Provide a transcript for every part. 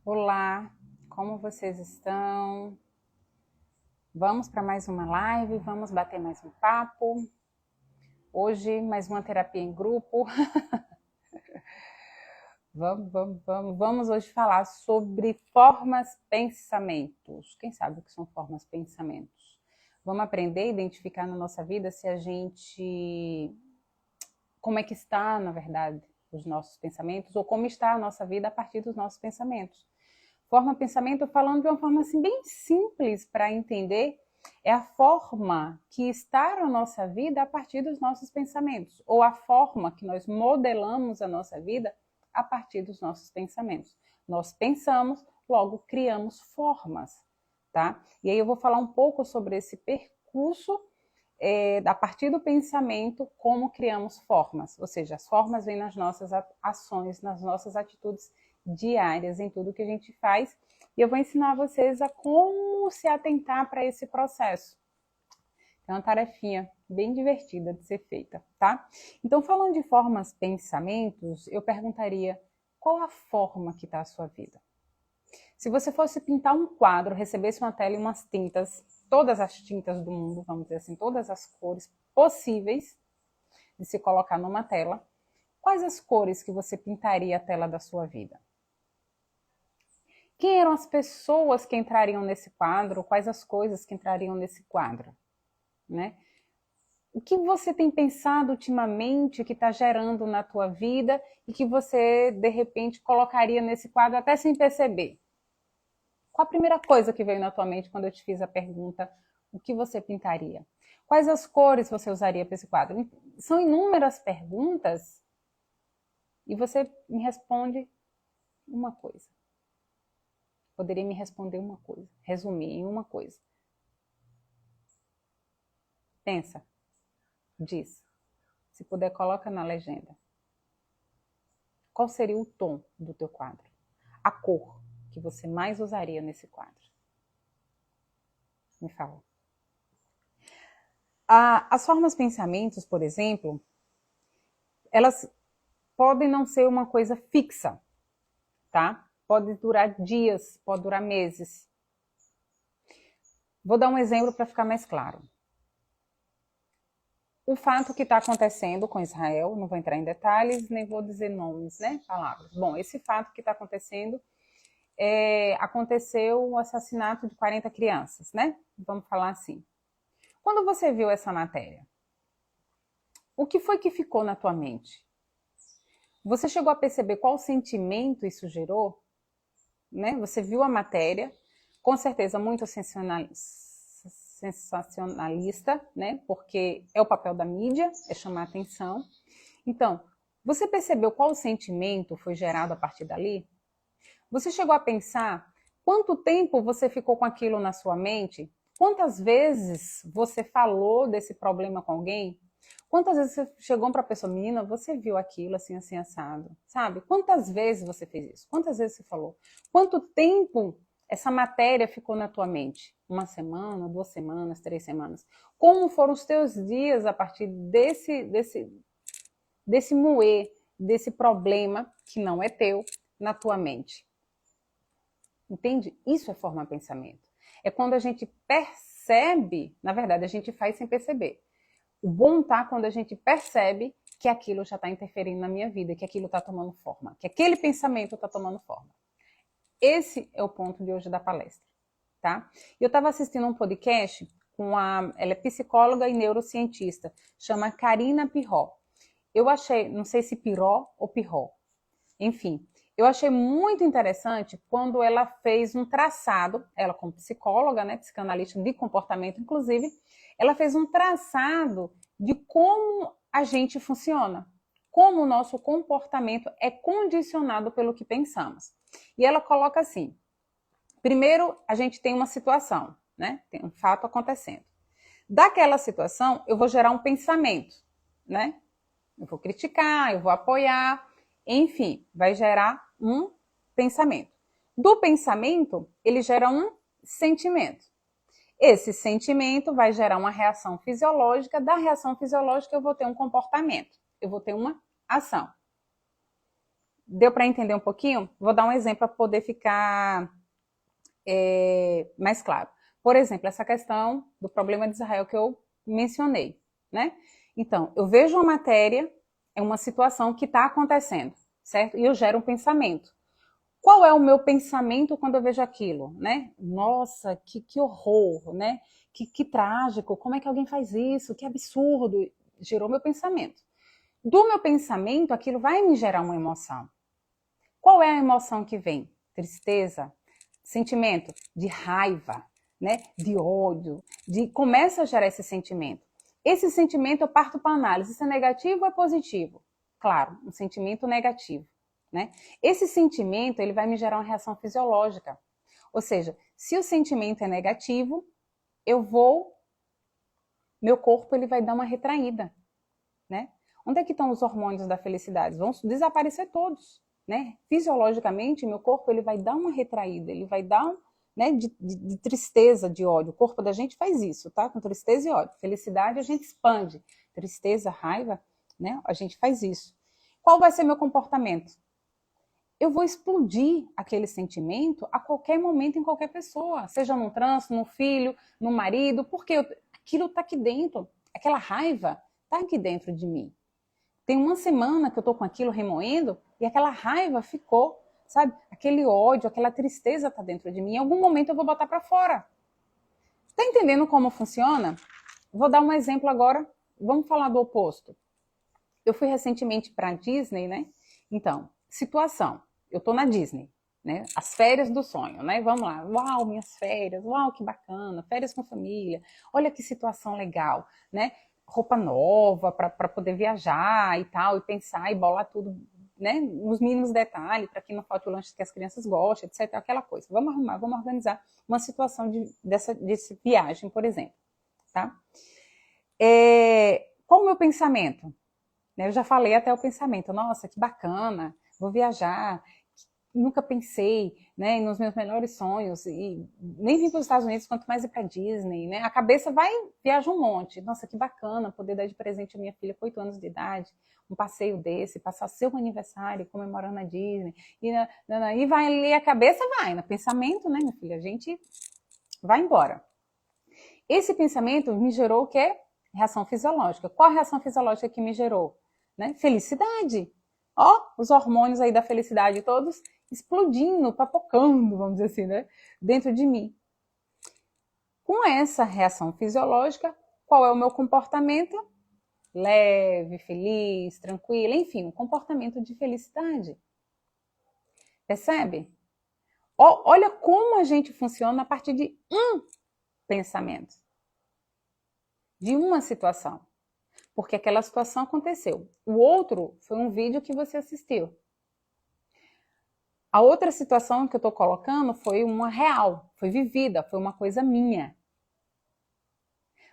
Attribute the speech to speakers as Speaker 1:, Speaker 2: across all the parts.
Speaker 1: Olá, como vocês estão? Vamos para mais uma live, vamos bater mais um papo. Hoje, mais uma terapia em grupo. Vamos hoje falar sobre formas pensamentos. Quem sabe o que são formas pensamentos? Vamos aprender a identificar na nossa vida se a gente... Como é que está, na verdade, os nossos pensamentos, ou como está a nossa vida a partir dos nossos pensamentos. Forma pensamento, falando de uma forma assim bem simples para entender, é a forma que está na nossa vida a partir dos nossos pensamentos, ou a forma que nós modelamos a nossa vida a partir dos nossos pensamentos. Nós pensamos, logo criamos formas, tá? E aí eu vou falar um pouco sobre esse percurso a partir do pensamento, como criamos formas, ou seja, as formas vêm nas nossas ações, nas nossas atitudes diárias, em tudo que a gente faz, e eu vou ensinar vocês a como se atentar para esse processo. É uma tarefinha bem divertida de ser feita, tá? Então, falando de formas, pensamentos, eu perguntaria, qual a forma que está a sua vida? Se você fosse pintar um quadro, recebesse uma tela e umas tintas, todas as tintas do mundo, vamos dizer assim, todas as cores possíveis de se colocar numa tela, quais as cores que você pintaria a tela da sua vida? Quem eram as pessoas que entrariam nesse quadro? Quais as coisas que entrariam nesse quadro? Né? O que você tem pensado ultimamente que está gerando na tua vida e que você, de repente, colocaria nesse quadro até sem perceber? Qual a primeira coisa que veio na tua mente quando eu te fiz a pergunta, o que você pintaria? Quais as cores você usaria para esse quadro? São inúmeras perguntas e você me responde uma coisa. Poderia me responder uma coisa, resumir em uma coisa. Pensa, diz. Se puder, coloca na legenda. Qual seria o tom do teu quadro? A cor que você mais usaria nesse quadro? Me fala. As formas pensamentos, por exemplo, elas podem não ser uma coisa fixa, tá? Pode durar dias, pode durar meses. Vou dar um exemplo para ficar mais claro. O fato que está acontecendo com Israel, não vou entrar em detalhes, nem vou dizer nomes, né? Palavras. Bom, esse fato que está acontecendo, aconteceu o assassinato de 40 crianças, né? Vamos falar assim. Quando você viu essa matéria, o que foi que ficou na tua mente? Você chegou a perceber qual sentimento isso gerou? Né? Você viu a matéria, com certeza muito sensacionalista, né? Porque é o papel da mídia, é chamar atenção. Então, você percebeu qual sentimento foi gerado a partir dali? Você chegou a pensar quanto tempo você ficou com aquilo na sua mente? Quantas vezes você falou desse problema com alguém? Quantas vezes você chegou para a pessoa, menina, você viu aquilo assim, assim, assado? Sabe? Quantas vezes você fez isso? Quantas vezes você falou? Quanto tempo essa matéria ficou na tua mente? Uma semana, 2 semanas, 3 semanas? Como foram os teus dias a partir desse moer, desse problema que não é teu, na tua mente? Entende? Isso é formar pensamento. É quando a gente percebe, na verdade, a gente faz sem perceber. O bom tá quando a gente percebe que aquilo já está interferindo na minha vida, que aquilo está tomando forma, que aquele pensamento está tomando forma. Esse é o ponto de hoje da palestra, tá? Eu estava assistindo um podcast ela é psicóloga e neurocientista, chama Karina Piró. Eu achei, não sei se Piró ou Piró, enfim, eu achei muito interessante quando ela fez um traçado, ela como psicóloga, né, psicanalista de comportamento, inclusive, ela fez um traçado de como a gente funciona, como o nosso comportamento é condicionado pelo que pensamos. E ela coloca assim, primeiro a gente tem uma situação, né, tem um fato acontecendo. Daquela situação, eu vou gerar um pensamento, né? Eu vou criticar, eu vou apoiar, enfim, vai gerar um pensamento. Do pensamento, ele gera um sentimento. Esse sentimento vai gerar uma reação fisiológica. Da reação fisiológica, eu vou ter um comportamento. Eu vou ter uma ação. Deu para entender um pouquinho? Vou dar um exemplo para poder ficar mais claro. Por exemplo, essa questão do problema de Israel que eu mencionei, né? Então, eu vejo uma matéria, é uma situação que está acontecendo, certo? E eu gero um pensamento. Qual é o meu pensamento quando eu vejo aquilo, né? Nossa, que horror, né? Que trágico, como é que alguém faz isso? Que absurdo. Gerou meu pensamento. Do meu pensamento, aquilo vai me gerar uma emoção. Qual é a emoção que vem? Tristeza, sentimento de raiva, né? De ódio, começa a gerar esse sentimento. Esse sentimento eu parto para análise, se é negativo ou é positivo? Claro, um sentimento negativo, né? Esse sentimento, ele vai me gerar uma reação fisiológica. Ou seja, se o sentimento é negativo, meu corpo ele vai dar uma retraída, né? Onde é que estão os hormônios da felicidade? Vão desaparecer todos, né? Fisiologicamente, meu corpo ele vai dar uma retraída, ele vai dar né, de tristeza, de ódio. O corpo da gente faz isso, tá? Com tristeza e ódio. Felicidade a gente expande. Tristeza, raiva, né? A gente faz isso. Qual vai ser meu comportamento? Eu vou explodir aquele sentimento a qualquer momento em qualquer pessoa, seja num trânsito, num filho, num marido, porque aquilo está aqui dentro, aquela raiva está aqui dentro de mim. Tem uma semana que eu estou com aquilo remoendo e aquela raiva ficou, sabe? Aquele ódio, aquela tristeza está dentro de mim. Em algum momento eu vou botar para fora. Está entendendo como funciona? Vou dar um exemplo agora. Vamos falar do oposto. Eu fui recentemente para a Disney, né? Então, situação. Eu estou na Disney, né? As férias do sonho, né? Vamos lá. Uau, minhas férias. Uau, que bacana. Férias com família. Olha que situação legal, né? Roupa nova para poder viajar e tal, e pensar e bolar tudo, né? Nos mínimos detalhes, para que não falte o lanche que as crianças gostam, etc. Aquela coisa. Vamos arrumar, vamos organizar uma situação dessa viagem, por exemplo, tá? Qual o meu pensamento? Eu já falei até o pensamento, nossa, que bacana, vou viajar, nunca pensei, né, nos meus melhores sonhos, e nem vim para os Estados Unidos, quanto mais ir para Disney, né, a cabeça viaja um monte, nossa, que bacana poder dar de presente à minha filha com 8 anos de idade, um passeio desse, passar seu aniversário comemorando a Disney, e vai ali, a cabeça vai, no pensamento, né, minha filha, a gente vai embora. Esse pensamento me gerou o quê? Reação fisiológica. Qual a reação fisiológica que me gerou? Né? Felicidade. Ó, os hormônios aí da felicidade todos explodindo, papocando, vamos dizer assim, né? Dentro de mim. Com essa reação fisiológica, qual é o meu comportamento? Leve, feliz, tranquilo, enfim, um comportamento de felicidade. Percebe? Olha como a gente funciona a partir de um pensamento, de uma situação. Porque aquela situação aconteceu. O outro foi um vídeo que você assistiu. A outra situação que eu estou colocando foi uma real, foi vivida, foi uma coisa minha.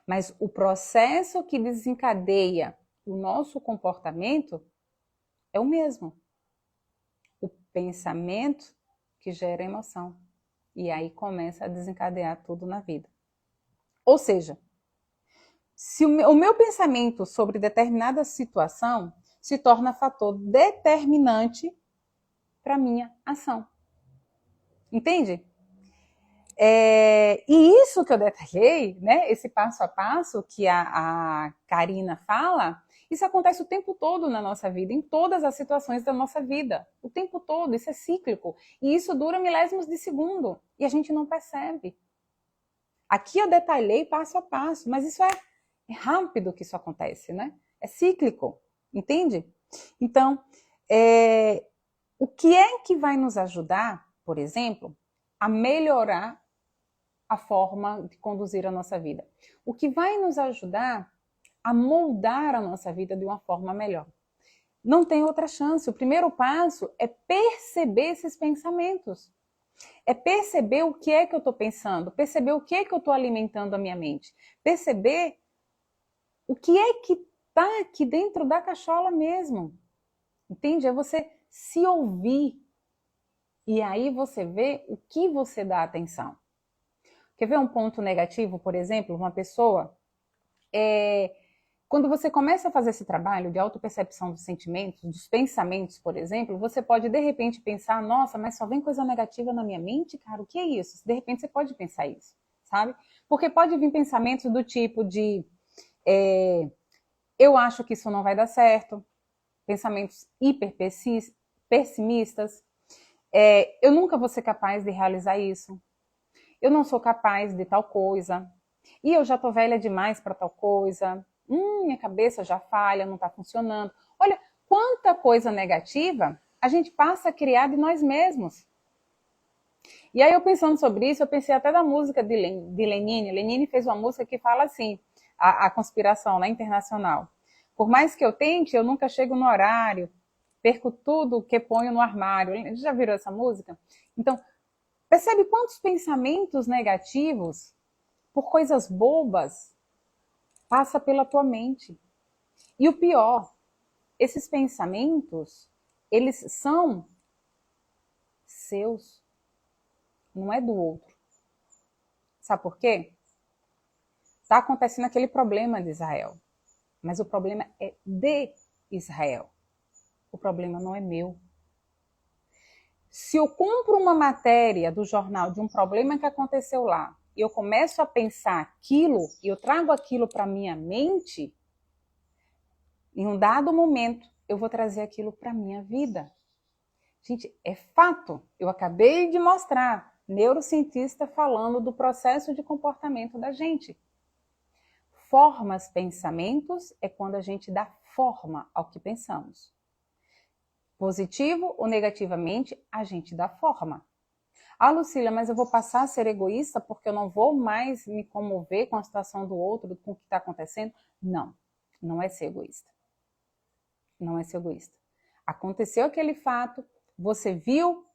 Speaker 1: Mas o processo que desencadeia o nosso comportamento é o mesmo. O pensamento que gera emoção. E aí começa a desencadear tudo na vida. Ou seja, se o meu pensamento sobre determinada situação se torna fator determinante para a minha ação. Entende? E isso que eu detalhei, né, esse passo a passo que a Karina fala, isso acontece o tempo todo na nossa vida, em todas as situações da nossa vida. O tempo todo, isso é cíclico. E isso dura milésimos de segundo. E a gente não percebe. Aqui eu detalhei passo a passo, mas isso é rápido que isso acontece, né? É cíclico, entende? Então, o que é que vai nos ajudar, por exemplo, a melhorar a forma de conduzir a nossa vida? O que vai nos ajudar a moldar a nossa vida de uma forma melhor? Não tem outra chance. O primeiro passo é perceber esses pensamentos. É perceber o que é que eu estou pensando, perceber o que é que eu estou alimentando a minha mente, perceber o que é que está aqui dentro da cachola mesmo. Entende? É você se ouvir. E aí você vê o que você dá atenção. Quer ver um ponto negativo, por exemplo? Uma pessoa Quando você começa a fazer esse trabalho de autopercepção dos sentimentos, dos pensamentos, por exemplo, você pode de repente pensar, nossa, mas só vem coisa negativa na minha mente, cara, o que é isso? De repente você pode pensar isso, sabe? Porque pode vir pensamentos do tipo de eu acho que isso não vai dar certo, pensamentos hiper pessimistas, eu nunca vou ser capaz de realizar isso, eu não sou capaz de tal coisa, e eu já tô velha demais para tal coisa, minha cabeça já falha, não está funcionando. Olha, quanta coisa negativa a gente passa a criar de nós mesmos. E aí eu pensando sobre isso, eu pensei até da música de Lenine. Lenine fez uma música que fala assim, a conspiração, né, internacional. Por mais que eu tente, eu nunca chego no horário, perco tudo que ponho no armário. Já viram essa música? Então, percebe quantos pensamentos negativos, por coisas bobas, passa pela tua mente. E o pior, esses pensamentos, eles são seus, não é do outro. Sabe por quê? Está acontecendo aquele problema de Israel, mas o problema é de Israel. O problema não é meu. Se eu compro uma matéria do jornal de um problema que aconteceu lá, e eu começo a pensar aquilo, e eu trago aquilo para minha mente, em um dado momento, eu vou trazer aquilo para minha vida. Gente, é fato. Eu acabei de mostrar, neurocientista falando do processo de comportamento da gente. Formas pensamentos é quando a gente dá forma ao que pensamos. Positivo ou negativamente, a gente dá forma. Ah, Lucília, mas eu vou passar a ser egoísta porque eu não vou mais me comover com a situação do outro, com o que está acontecendo? Não, não é ser egoísta. Não é ser egoísta. Aconteceu aquele fato, você viu,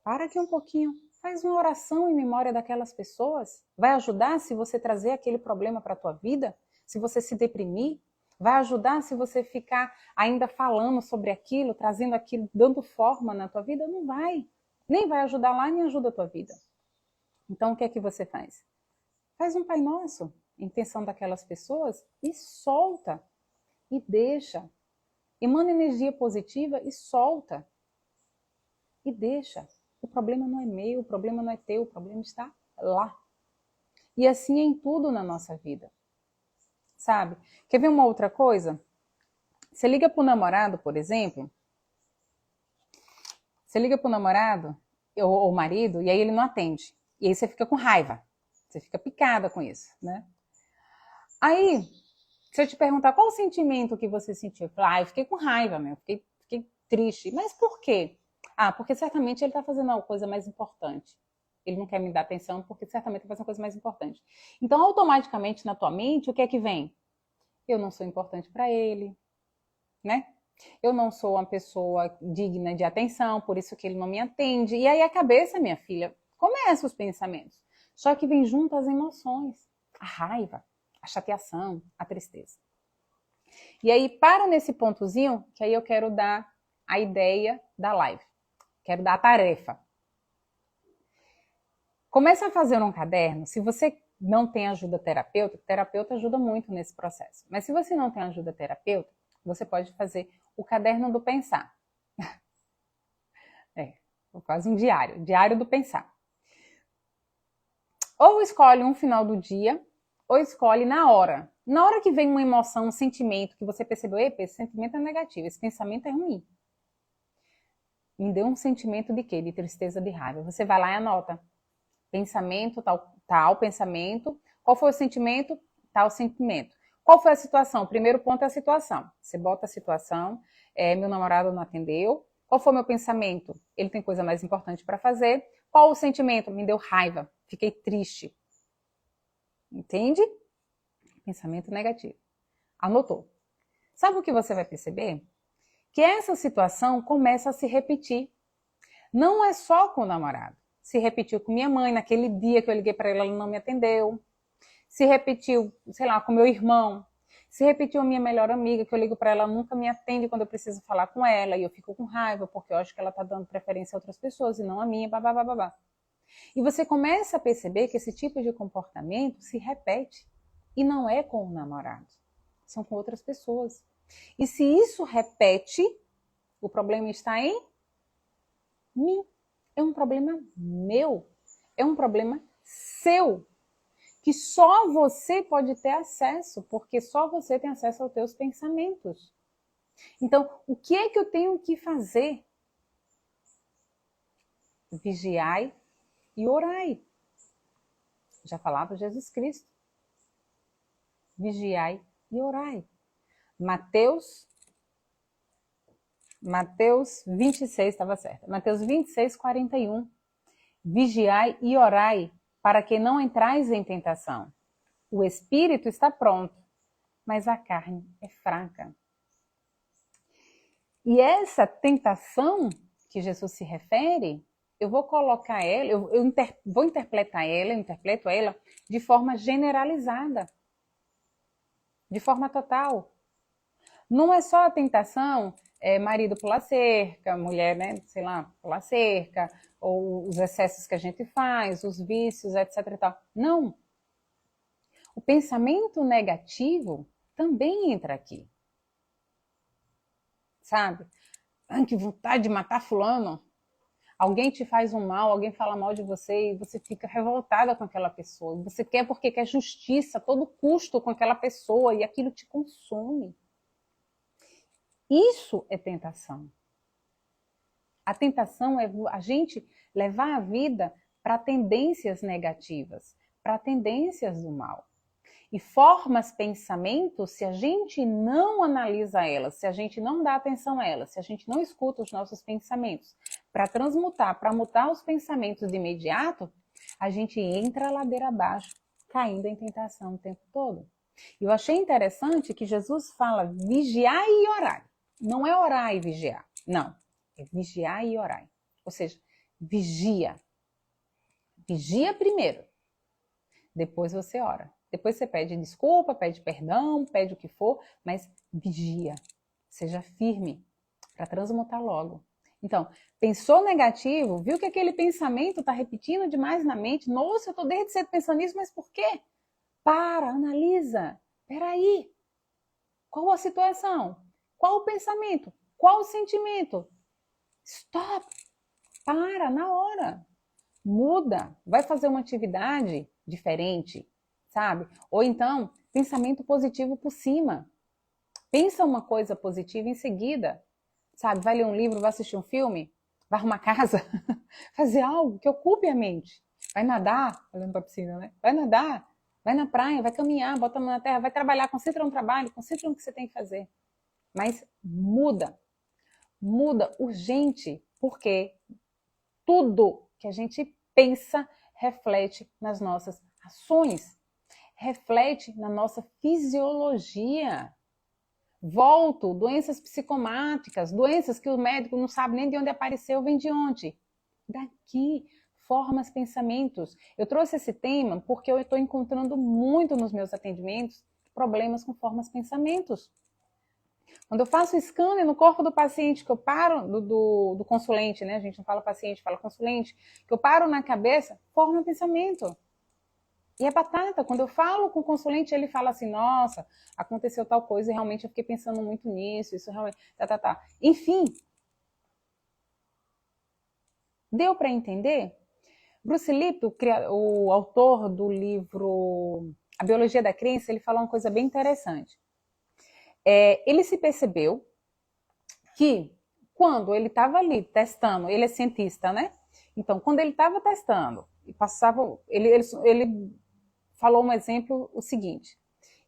Speaker 1: para aqui um pouquinho, faz uma oração em memória daquelas pessoas. Vai ajudar se você trazer aquele problema para a tua vida? Se você se deprimir? Vai ajudar se você ficar ainda falando sobre aquilo, trazendo aquilo, dando forma na tua vida? Não vai. Nem vai ajudar lá, nem ajuda a tua vida. Então, o que é que você faz? Faz um Pai Nosso, intenção daquelas pessoas, e solta. E deixa. Emana energia positiva e solta. E deixa. O problema não é meu, o problema não é teu, o problema está lá. E assim é em tudo na nossa vida. Sabe? Quer ver uma outra coisa? Você liga para o namorado, por exemplo. Você liga para o namorado ou o marido e aí ele não atende. E aí você fica com raiva. Você fica picada com isso, né? Aí, se eu te perguntar qual o sentimento que você sentiu, eu falo, eu fiquei com raiva, fiquei triste. Mas por quê? Porque certamente ele está fazendo uma coisa mais importante. Ele não quer me dar atenção porque certamente ele vai fazer uma coisa mais importante. Então, automaticamente, na tua mente, o que é que vem? Eu não sou importante para ele, né? Eu não sou uma pessoa digna de atenção, por isso que ele não me atende. E aí a cabeça, minha filha, começa os pensamentos. Só que vem junto as emoções, a raiva, a chateação, a tristeza. E aí para nesse pontozinho, que aí eu quero dar a ideia da live. Quero dar a tarefa. Começa a fazer um caderno. Se você não tem ajuda terapeuta, o terapeuta ajuda muito nesse processo. Mas se você não tem ajuda terapeuta, você pode fazer o caderno do pensar. Quase um diário do pensar. Ou escolhe um final do dia, ou escolhe na hora. Na hora que vem uma emoção, um sentimento que você percebeu, esse sentimento é negativo, esse pensamento é ruim. Me deu um sentimento de quê? De tristeza, de raiva. Você vai lá e anota. Pensamento, tal pensamento. Qual foi o sentimento? Tal sentimento. Qual foi a situação? O primeiro ponto é a situação. Você bota a situação, meu namorado não atendeu. Qual foi o meu pensamento? Ele tem coisa mais importante para fazer. Qual o sentimento? Me deu raiva, fiquei triste. Entende? Pensamento negativo. Anotou. Sabe o que você vai perceber? Que essa situação começa a se repetir. Não é só com o namorado. Se repetiu com minha mãe, naquele dia que eu liguei para ela não me atendeu. Se repetiu, sei lá, com meu irmão. Se repetiu a minha melhor amiga, que eu ligo para ela, nunca me atende quando eu preciso falar com ela, e eu fico com raiva, porque eu acho que ela está dando preferência a outras pessoas e não a minha, babá. E você começa a perceber que esse tipo de comportamento se repete, e não é com o namorado. são com outras pessoas. E se isso repete, o problema está em mim. É um problema meu. É um problema seu. Que só você pode ter acesso, porque só você tem acesso aos teus pensamentos. Então, o que é que eu tenho que fazer? Vigiai e orai. Já falava Jesus Cristo. Vigiai e orai. Mateus 26, estava certo. Mateus 26, 41. Vigiai e orai, para que não entrais em tentação. O espírito está pronto, mas a carne é fraca. E essa tentação que Jesus se refere, eu vou colocar ela, vou interpretar ela, eu interpreto ela de forma generalizada, de forma total. Não é só a tentação, marido pular cerca, mulher, né, sei lá, pular cerca, ou os excessos que a gente faz, os vícios, etc. e tal. Não. O pensamento negativo também entra aqui. Sabe? Ai, que vontade de matar fulano. Alguém te faz um mal, alguém fala mal de você e você fica revoltada com aquela pessoa. Você quer porque quer justiça a todo custo com aquela pessoa e aquilo te consome. Isso é tentação. A tentação é a gente levar a vida para tendências negativas, para tendências do mal. E formas pensamentos, se a gente não analisa elas, se a gente não dá atenção a elas, se a gente não escuta os nossos pensamentos, para transmutar, para mudar os pensamentos de imediato, a gente entra a ladeira abaixo, caindo em tentação o tempo todo. E eu achei interessante que Jesus fala vigiar e orar. Não é orar e vigiar, não. É vigiar e orar. Ou seja, vigia. Vigia primeiro. Depois você ora. Depois você pede desculpa, pede perdão, pede o que for, mas vigia. Seja firme para transmutar logo. Então, pensou negativo, viu que aquele pensamento está repetindo demais na mente. Nossa, eu estou desde cedo pensando nisso, mas por quê? Para, analisa. Peraí. Qual a situação? Qual o pensamento? Qual o sentimento? Stop! Para, na hora. Muda. Vai fazer uma atividade diferente, sabe? Ou então, pensamento positivo por cima. Pensa uma coisa positiva em seguida, sabe? Vai ler um livro, vai assistir um filme, vai arrumar casa, fazer algo que ocupe a mente. Vai nadar, olhando para a piscina, né? Vai nadar, vai na praia, vai caminhar, bota a mão na terra, vai trabalhar, concentra no trabalho, concentra no que você tem que fazer. Mas muda. Muda urgente, porque tudo que a gente pensa reflete nas nossas ações, reflete na nossa fisiologia. Volto, doenças psicomáticas, doenças que o médico não sabe nem de onde apareceu, vem de onde? Daqui, formas, pensamentos. Eu trouxe esse tema porque eu estou encontrando muito nos meus atendimentos problemas com formas, pensamentos. Quando eu faço o scanner no corpo do paciente, que eu paro, do consulente, né? A gente não fala paciente, fala consulente, que eu paro na cabeça, forma pensamento. E é batata. Quando eu falo com o consulente, ele fala assim, nossa, aconteceu tal coisa e realmente eu fiquei pensando muito nisso, isso realmente, tá. Enfim. Deu para entender? Bruce Lipton, o autor do livro A Biologia da Crença, ele falou uma coisa bem interessante. Ele se percebeu que quando ele estava ali testando, ele é cientista, né? Então, quando ele estava testando, ele falou um exemplo, o seguinte,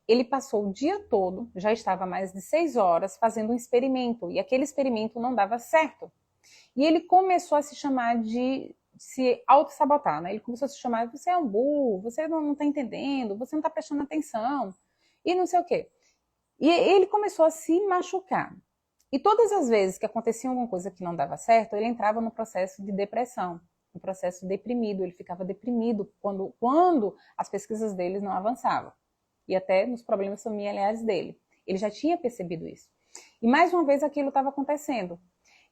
Speaker 1: ele passou o dia todo, já estava mais de 6 horas, fazendo um experimento, e aquele experimento não dava certo. E ele começou a se chamar de se auto-sabotar, né? Ele começou a se chamar, você é um burro, você não está entendendo, você não está prestando atenção, e não sei o quê. E ele começou a se machucar. E todas as vezes que acontecia alguma coisa que não dava certo, ele entrava no processo de depressão, no processo deprimido. Ele ficava deprimido quando as pesquisas dele não avançavam. E até nos problemas familiares dele. Ele já tinha percebido isso. E mais uma vez aquilo estava acontecendo.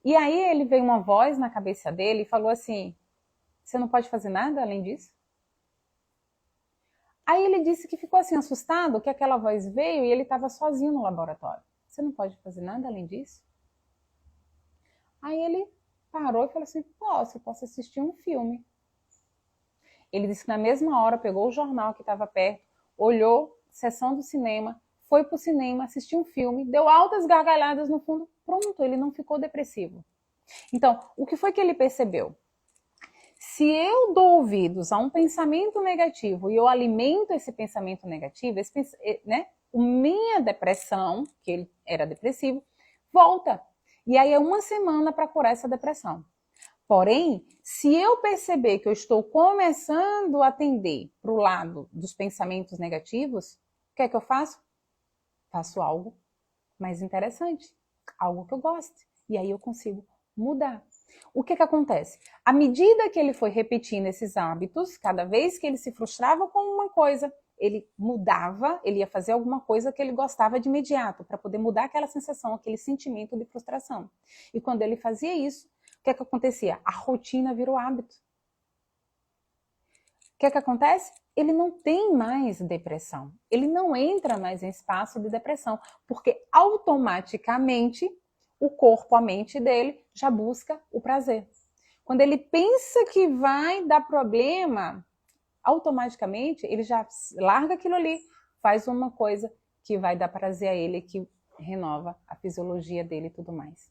Speaker 1: E aí ele veio uma voz na cabeça dele e falou assim, você não pode fazer nada além disso? Aí ele disse que ficou assim assustado, que aquela voz veio e ele estava sozinho no laboratório. Você não pode fazer nada além disso? Aí ele parou e falou assim, posso assistir um filme. Ele disse que na mesma hora pegou o jornal que estava perto, olhou, sessão do cinema, foi pro cinema, assistiu um filme, deu altas gargalhadas no fundo, pronto, ele não ficou depressivo. Então, o que foi que ele percebeu? Se eu dou ouvidos a um pensamento negativo e eu alimento esse pensamento negativo, minha depressão, que ele era depressivo, volta. E aí é uma semana para curar essa depressão. Porém, se eu perceber que eu estou começando a tender para o lado dos pensamentos negativos, o que é que eu faço? Faço algo mais interessante, algo que eu goste. E aí eu consigo mudar. O que acontece? À medida que ele foi repetindo esses hábitos, cada vez que ele se frustrava com uma coisa, ele mudava, ele ia fazer alguma coisa que ele gostava de imediato, para poder mudar aquela sensação, aquele sentimento de frustração. E quando ele fazia isso, o que acontecia? A rotina virou hábito. O que acontece? Ele não tem mais depressão. Ele não entra mais em espaço de depressão, porque automaticamente o corpo, a mente dele já busca o prazer. Quando ele pensa que vai dar problema, automaticamente ele já larga aquilo ali, faz uma coisa que vai dar prazer a ele, que renova a fisiologia dele e tudo mais.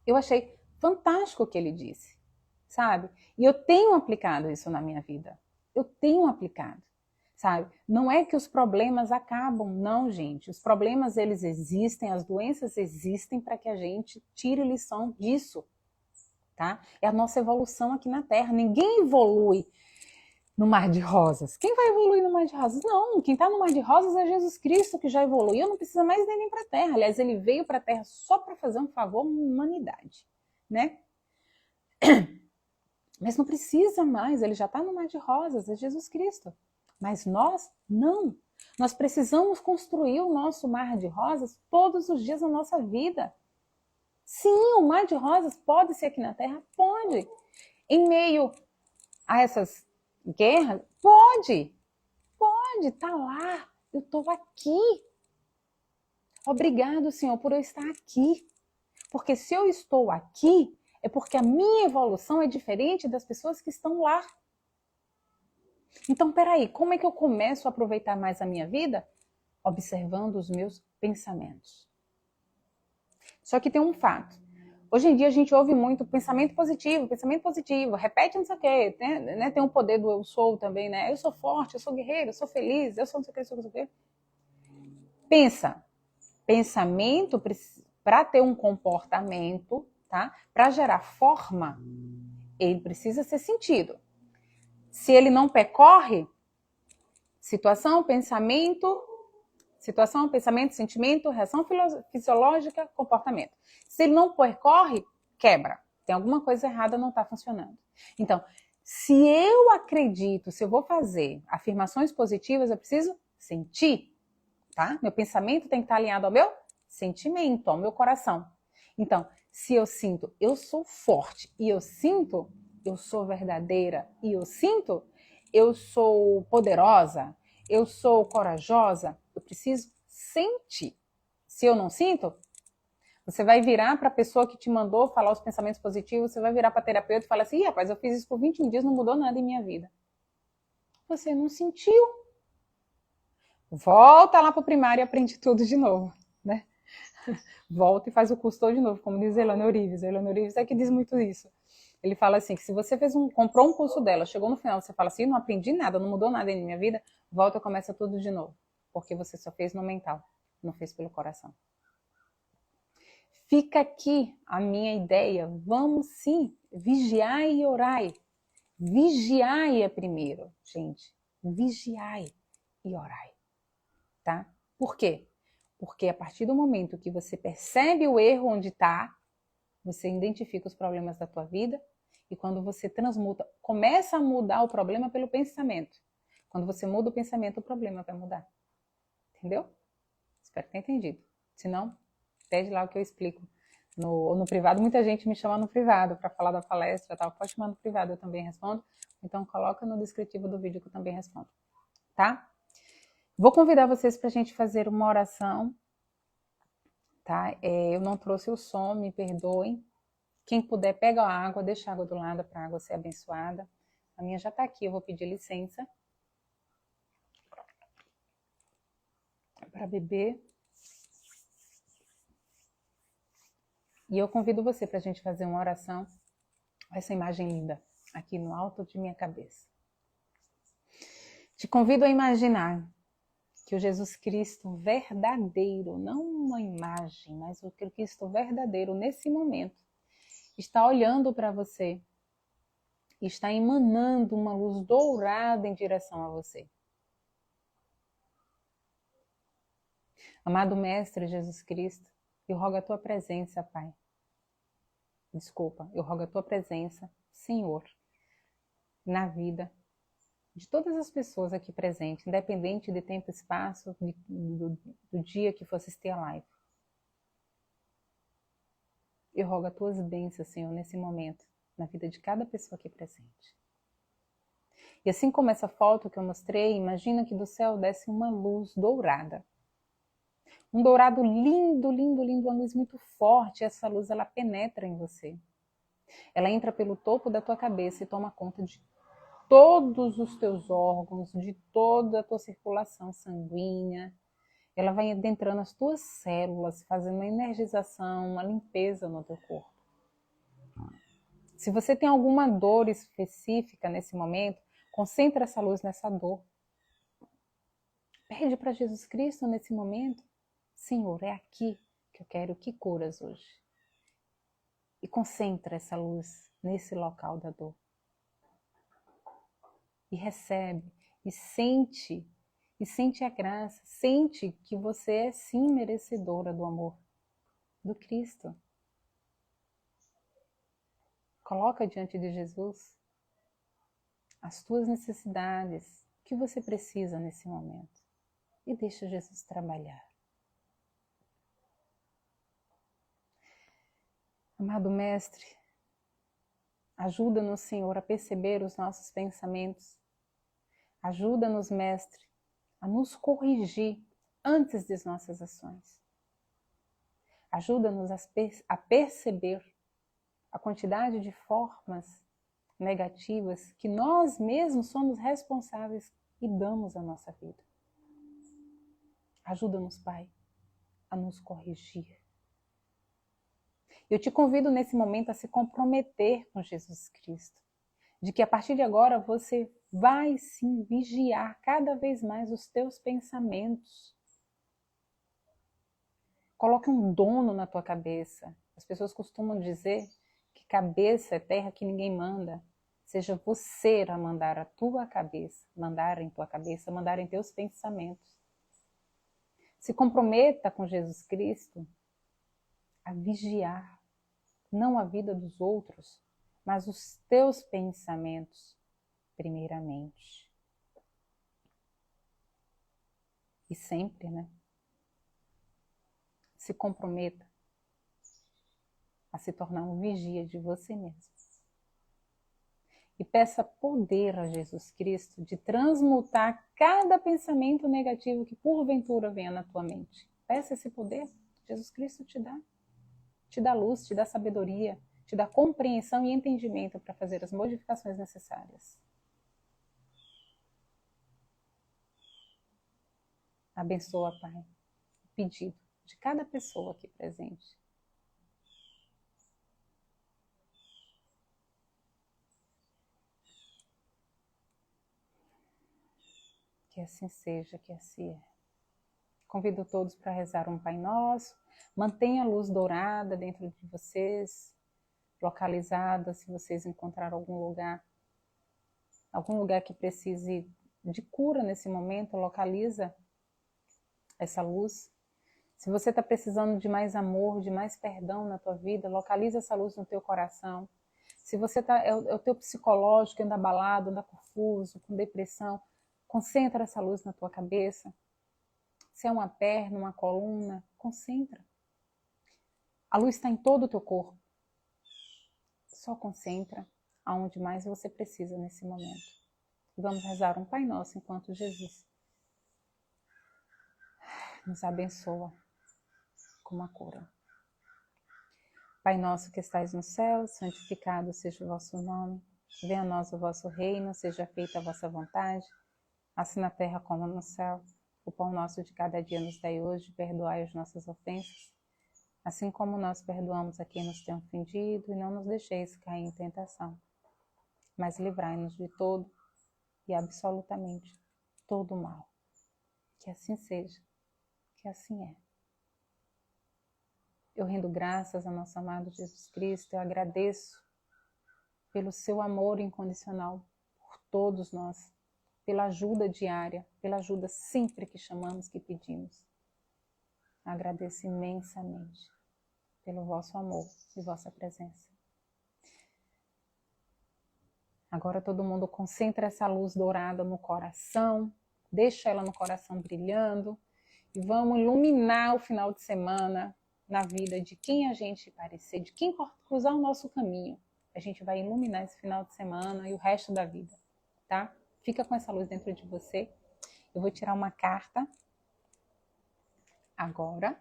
Speaker 1: Eu achei fantástico o que ele disse, sabe? E eu tenho aplicado isso na minha vida. Eu tenho aplicado, sabe? Não é que os problemas acabam, não, gente. Os problemas, eles existem, as doenças existem para que a gente tire lição disso, tá? É a nossa evolução aqui na Terra. Ninguém evolui no mar de rosas. Quem vai evoluir no mar de rosas? Não, quem está no mar de rosas é Jesus Cristo, que já evoluiu, não precisa mais nem vir para a Terra. Aliás, ele veio para a Terra só para fazer um favor à humanidade, né? Mas não precisa mais, ele já está no mar de rosas, é Jesus Cristo. Mas nós, não. Nós precisamos construir o nosso mar de rosas todos os dias da nossa vida. Sim, o mar de rosas pode ser aqui na Terra? Pode. Em meio a essas guerras? Pode. Pode, tá lá. Eu estou aqui. Obrigado, Senhor, por eu estar aqui. Porque se eu estou aqui, é porque a minha evolução é diferente das pessoas que estão lá. Então, peraí, como é que eu começo a aproveitar mais a minha vida? Observando os meus pensamentos. Só que tem um fato. Hoje em dia a gente ouve muito pensamento positivo, repete não sei o quê, né? Tem o poder do eu sou também, né? Eu sou forte, eu sou guerreiro, eu sou feliz, eu sou não sei o que, eu sou não sei o quê. Pensa, pensamento, para ter um comportamento, tá? Para gerar forma, ele precisa ser sentido. Se ele não percorre, situação, pensamento, sentimento, reação fisiológica, comportamento. Se ele não percorre, quebra. Tem alguma coisa errada, não está funcionando. Então, se eu acredito, se eu vou fazer afirmações positivas, eu preciso sentir, tá? Meu pensamento tem que estar alinhado ao meu sentimento, ao meu coração. Então, se eu sinto, eu sou forte, e eu sinto, eu sou verdadeira, e eu sinto, eu sou poderosa, eu sou corajosa, eu preciso sentir. Se eu não sinto, você vai virar para a pessoa que te mandou falar os pensamentos positivos, você vai virar para a terapeuta e falar assim, rapaz, eu fiz isso por 21 dias, não mudou nada em minha vida. Você não sentiu. Volta lá para o primário e aprende tudo de novo, né? Volta e faz o curso todo de novo, como diz Elane Orives. A Elane Orives é que diz muito isso. Ele fala assim, que se você comprou um curso dela, chegou no final, você fala assim, não aprendi nada, não mudou nada em minha vida, volta e começa tudo de novo. Porque você só fez no mental, não fez pelo coração. Fica aqui a minha ideia, vamos sim, vigiai e orai. Vigiai é primeiro, gente. Vigiai e orai, tá? Por quê? Porque a partir do momento que você percebe o erro onde está, você identifica os problemas da tua vida e quando você transmuta, começa a mudar o problema pelo pensamento. Quando você muda o pensamento, o problema vai mudar. Entendeu? Espero que tenha entendido. Se não, pede lá o que eu explico. No privado, muita gente me chama no privado para falar da palestra, tal. Pode chamar no privado, eu também respondo. Então coloca no descritivo do vídeo que eu também respondo. tá? Vou convidar vocês para a gente fazer uma oração, tá? Eu não trouxe o som, me perdoem. Quem puder, pega a água, deixa a água do lado para a água ser abençoada. A minha já está aqui, eu vou pedir licença para beber. E eu convido você para a gente fazer uma oração com essa imagem linda aqui no alto de minha cabeça. Te convido a imaginar que o Jesus Cristo verdadeiro, não uma imagem, mas o Cristo verdadeiro nesse momento, está olhando para você, está emanando uma luz dourada em direção a você. Amado Mestre Jesus Cristo, eu rogo a tua presença, Pai. Eu rogo a tua presença, Senhor, na vida de todas as pessoas aqui presentes, independente de tempo e espaço, do dia que for assistir a live. Eu rogo as tuas bênçãos, Senhor, nesse momento, na vida de cada pessoa aqui presente. E assim como essa foto que eu mostrei, imagina que do céu desce uma luz dourada. Um dourado lindo, lindo, lindo, uma luz muito forte. Essa luz, ela penetra em você. Ela entra pelo topo da tua cabeça e toma conta de todos os teus órgãos, de toda a tua circulação sanguínea. Ela vai adentrando as tuas células, fazendo uma energização, uma limpeza no teu corpo. Se você tem alguma dor específica nesse momento, concentra essa luz nessa dor. Pede para Jesus Cristo nesse momento, Senhor, é aqui que eu quero que curas hoje. E concentra essa luz nesse local da dor. E recebe, e sente a graça, sente que você é sim merecedora do amor do Cristo. Coloca diante de Jesus as tuas necessidades, o que você precisa nesse momento. E deixa Jesus trabalhar. Amado Mestre, ajuda-nos, Senhor, a perceber os nossos pensamentos. Ajuda-nos, Mestre, a nos corrigir antes das nossas ações. Ajuda-nos a perceber a quantidade de formas negativas que nós mesmos somos responsáveis e damos à nossa vida. Ajuda-nos, Pai, a nos corrigir. Eu te convido nesse momento a se comprometer com Jesus Cristo, de que a partir de agora você vai sim vigiar cada vez mais os teus pensamentos. Coloque um dono na tua cabeça. As pessoas costumam dizer que cabeça é terra que ninguém manda. Seja você a mandar a tua cabeça, mandar em tua cabeça, mandar em teus pensamentos. Se comprometa com Jesus Cristo a vigiar, não a vida dos outros, mas os teus pensamentos, primeiramente. E sempre, né? Se comprometa a se tornar um vigia de você mesmo. E peça poder a Jesus Cristo de transmutar cada pensamento negativo que porventura venha na tua mente. Peça esse poder, Jesus Cristo te dá. Te dá luz, te dá sabedoria, te dá compreensão e entendimento para fazer as modificações necessárias. Abençoa, Pai, o pedido de cada pessoa aqui presente. Que assim seja, que assim é. Convido todos para rezar um Pai Nosso. Mantenha a luz dourada dentro de vocês, localizada, se vocês encontraram algum lugar que precise de cura nesse momento, localiza essa luz. Se você está precisando de mais amor, de mais perdão na tua vida, localiza essa luz no teu coração. Se você é o teu psicológico, anda abalado, anda confuso, com depressão, concentra essa luz na tua cabeça. Se é uma perna, uma coluna, concentra. A luz está em todo o teu corpo. Só concentra aonde mais você precisa nesse momento. E vamos rezar um Pai Nosso enquanto Jesus nos abençoa com a cura. Pai nosso que estais no céu, santificado seja o vosso nome. Venha a nós o vosso reino, seja feita a vossa vontade, assim na terra como no céu. O pão nosso de cada dia nos dai hoje, perdoai as nossas ofensas, assim como nós perdoamos a quem nos tem ofendido, e não nos deixeis cair em tentação, mas livrai-nos de todo e absolutamente todo o mal. Que assim seja, que assim é. Eu rendo graças ao nosso amado Jesus Cristo, eu agradeço pelo seu amor incondicional por todos nós, pela ajuda diária, pela ajuda sempre que chamamos, que pedimos. Agradeço imensamente pelo vosso amor e vossa presença. Agora todo mundo concentra essa luz dourada no coração, deixa ela no coração brilhando e vamos iluminar o final de semana na vida de quem a gente parecer, de quem cruzar o nosso caminho. A gente vai iluminar esse final de semana e o resto da vida, tá? Fica com essa luz dentro de você. Eu vou tirar uma carta agora.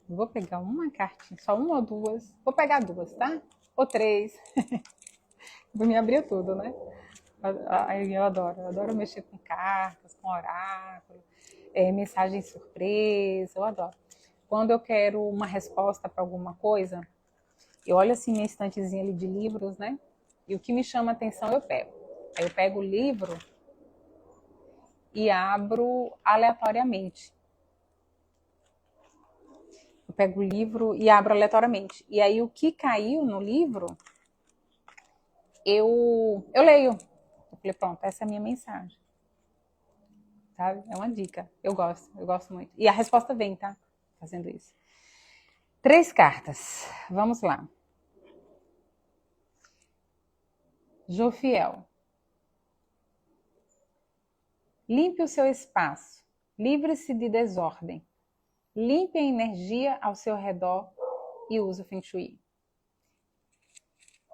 Speaker 1: Vou pegar uma cartinha, só uma ou duas. Vou pegar duas, tá? Ou três. Vou me abrir tudo, né? Eu adoro mexer com cartas, com oráculo, mensagem surpresa, eu adoro. Quando eu quero uma resposta para alguma coisa, eu olho assim minha estantezinha ali de livros, né? E o que me chama a atenção eu pego. Aí eu pego o livro e abro aleatoriamente. Eu pego o livro e abro aleatoriamente. E aí o que caiu no livro, eu leio. Eu falei, pronto, essa é a minha mensagem. Sabe? É uma dica. Eu gosto muito. E a resposta vem, tá? Fazendo isso. 3 cartas. Vamos lá. Jofiel. Limpe o seu espaço. Livre-se de desordem. Limpe a energia ao seu redor e use o Feng Shui.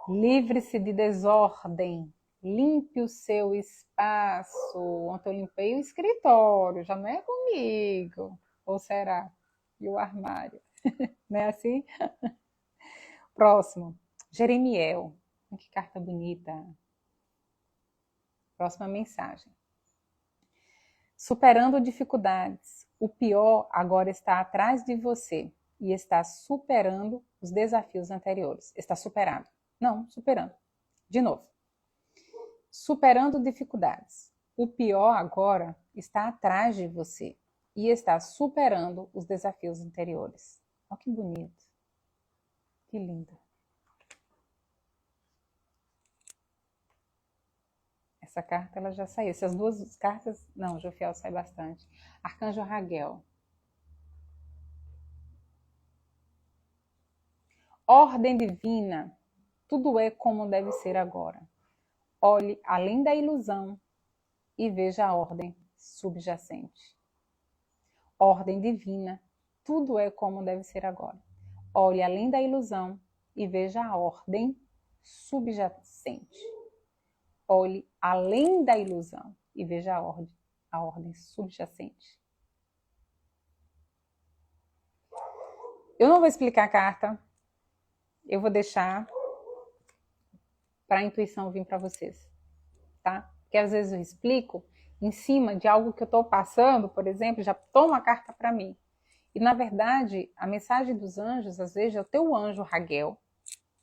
Speaker 1: Livre-se de desordem. Limpe o seu espaço. Ontem eu limpei o escritório, já não é comigo. Ou será? E o armário. Não é assim? Próximo. Jeremiel. Que carta bonita. Próxima mensagem. Superando dificuldades. O pior agora está atrás de você e está superando os desafios anteriores. Está superado. Não, superando. De novo. Superando dificuldades. O pior agora está atrás de você e está superando os desafios anteriores. Olha que bonito. Que lindo. Essa carta ela já saiu. Essas duas cartas, não, Jofiel sai bastante. Arcanjo Raguel. Ordem divina. Tudo é como deve ser agora. Olhe além da ilusão e veja a ordem subjacente. Ordem divina. Tudo é como deve ser agora. Olhe além da ilusão e veja a ordem subjacente. Olhe além da ilusão e veja a ordem subjacente. Eu não vou explicar a carta, eu vou deixar para a intuição vir para vocês, tá? Porque às vezes eu explico em cima de algo que eu estou passando, por exemplo, já toma a carta para mim. E na verdade, a mensagem dos anjos, às vezes, é o teu anjo Raguel,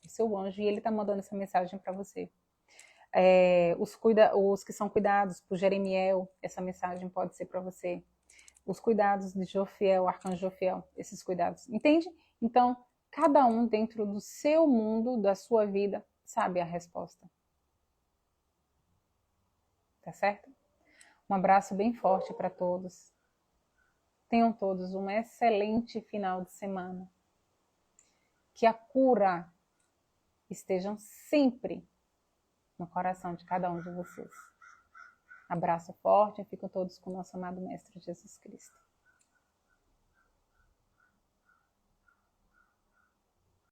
Speaker 1: o seu anjo, e ele está mandando essa mensagem para você. Os que são cuidados por Jeremiel, essa mensagem pode ser para você. Os cuidados de Jofiel, Arcanjo Jofiel, esses cuidados, entende? Então, cada um dentro do seu mundo, da sua vida, sabe a resposta. Tá certo? Um abraço bem forte para todos. Tenham todos um excelente final de semana. Que a cura esteja sempre no coração de cada um de vocês. Abraço forte e fiquem todos com o nosso amado Mestre Jesus Cristo.